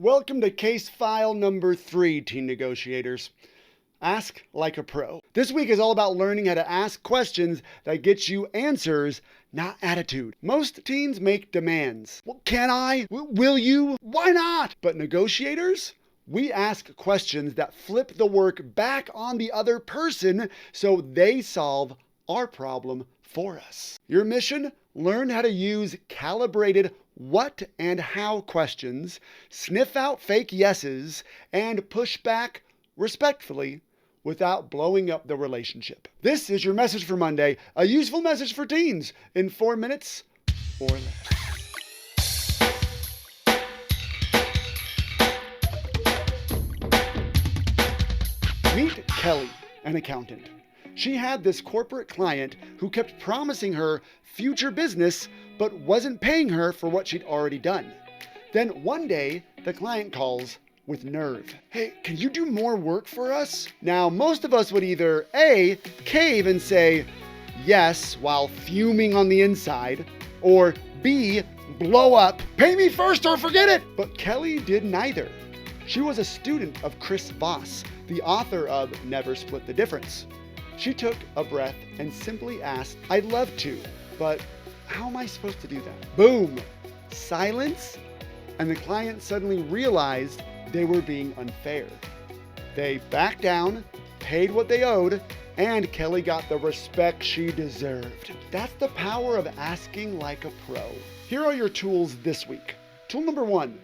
Welcome to case file number 3, teen negotiators. Ask like a pro. This week is all about learning how to ask questions that get you answers, not attitude. Most teens make demands. Well, can I? Will you? Why not? But negotiators? We ask questions that flip the work back on the other person so they solve our problem for us. Your mission? Learn how to use calibrated what and how questions, sniff out fake yeses, and push back respectfully without blowing up the relationship. This is your message for Monday, a useful message for teens in 4 minutes or less. Meet Kelly, an accountant. She had this corporate client who kept promising her future business but wasn't paying her for what she'd already done. Then one day, the client calls with nerve. Hey, can you do more work for us? Now, most of us would either A, cave and say yes while fuming on the inside, or B, blow up, pay me first or forget it. But Kelly did neither. She was a student of Chris Voss, the author of Never Split the Difference. She took a breath and simply asked, I'd love to, but how am I supposed to do that? Boom! Silence, and the client suddenly realized they were being unfair. They backed down, paid what they owed, and Kelly got the respect she deserved. That's the power of asking like a pro. Here are your tools this week. Tool number 1,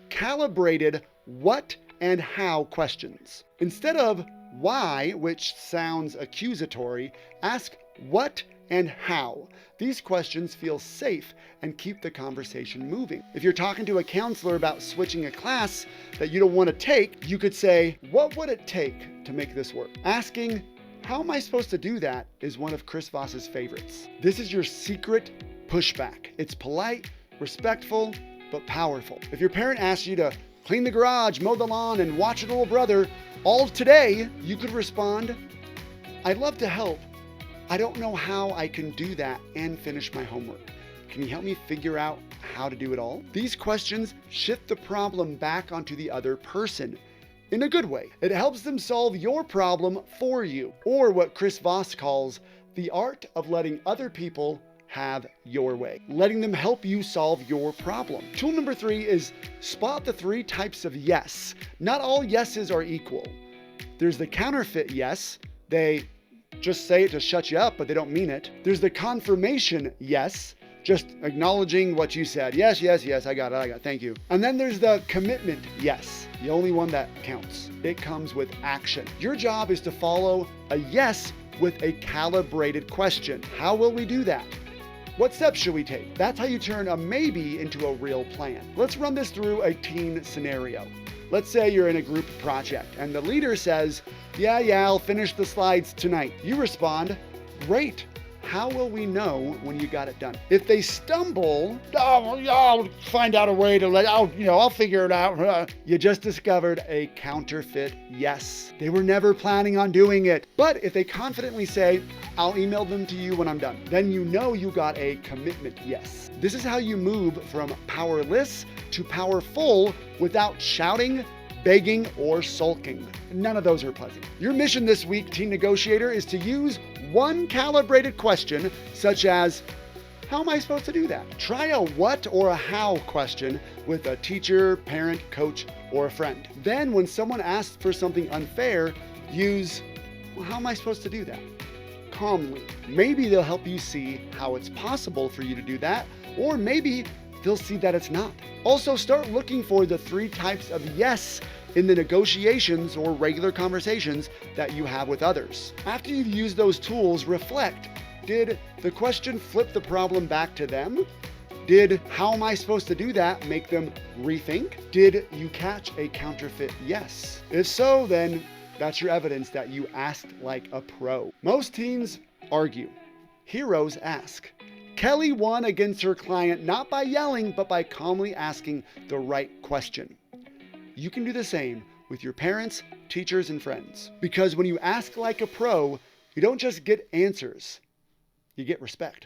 calibrated what and how questions. Instead of why, which sounds accusatory, ask what and how. These questions feel safe and keep the conversation moving. If you're talking to a counselor about switching a class that you don't want to take, you could say, what would it take to make this work? Asking, how am I supposed to do that, is one of Chris Voss's favorites. This is your secret pushback. It's polite, respectful, but powerful. If your parent asks you to clean the garage, mow the lawn, and watch your little brother all today, you could respond, I'd love to help. I don't know how I can do that and finish my homework. Can you help me figure out how to do it all? These questions shift the problem back onto the other person in a good way. It helps them solve your problem for you, or what Chris Voss calls the art of letting other people have your way, letting them help you solve your problem. Tool number 3 is spot the 3 types of yes. Not all yeses are equal. There's the counterfeit yes. They just say it to shut you up, but they don't mean it. There's the confirmation yes, just acknowledging what you said. Yes, I got it, thank you. And then there's the commitment yes, the only one that counts. It comes with action. Your job is to follow a yes with a calibrated question. How will we do that? What steps should we take? That's how you turn a maybe into a real plan. Let's run this through a teen scenario. Let's say you're in a group project and the leader says, yeah, I'll finish the slides tonight. You respond, great. How will we know when you got it done? If they stumble, I'll find out a way to I'll figure it out. You just discovered a counterfeit yes. They were never planning on doing it. But if they confidently say, I'll email them to you when I'm done, then you know you got a commitment yes. This is how you move from powerless to powerful without shouting, begging, or sulking. None of those are pleasant. Your mission this week, teen negotiator, is to use one calibrated question, such as, how am I supposed to do that? Try a what or a how question with a teacher, parent, coach, or a friend. Then when someone asks for something unfair, use, well, how am I supposed to do that? Calmly. Maybe they'll help you see how it's possible for you to do that, or maybe they'll see that it's not. Also, start looking for the 3 types of yes in the negotiations or regular conversations that you have with others. After you've used those tools, reflect. Did the question flip the problem back to them? Did how am I supposed to do that make them rethink? Did you catch a counterfeit yes? If so, then that's your evidence that you asked like a pro. Most teens argue. Heroes ask. Kelly won against her client not by yelling, but by calmly asking the right question. You can do the same with your parents, teachers, and friends. Because when you ask like a pro, you don't just get answers, you get respect.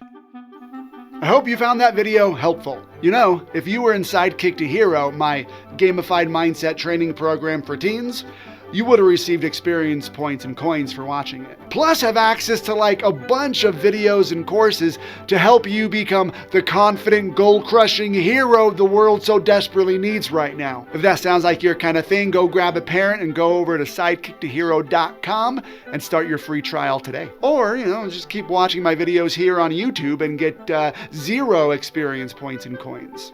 I hope you found that video helpful. You know, if you were in Sidekick to Hero, my gamified mindset training program for teens, you would have received experience points and coins for watching it. Plus have access to like a bunch of videos and courses to help you become the confident, goal-crushing hero the world so desperately needs right now. If that sounds like your kind of thing, go grab a parent and go over to sidekicktohero.com and start your free trial today. Or, just keep watching my videos here on YouTube and get 0 experience points and coins.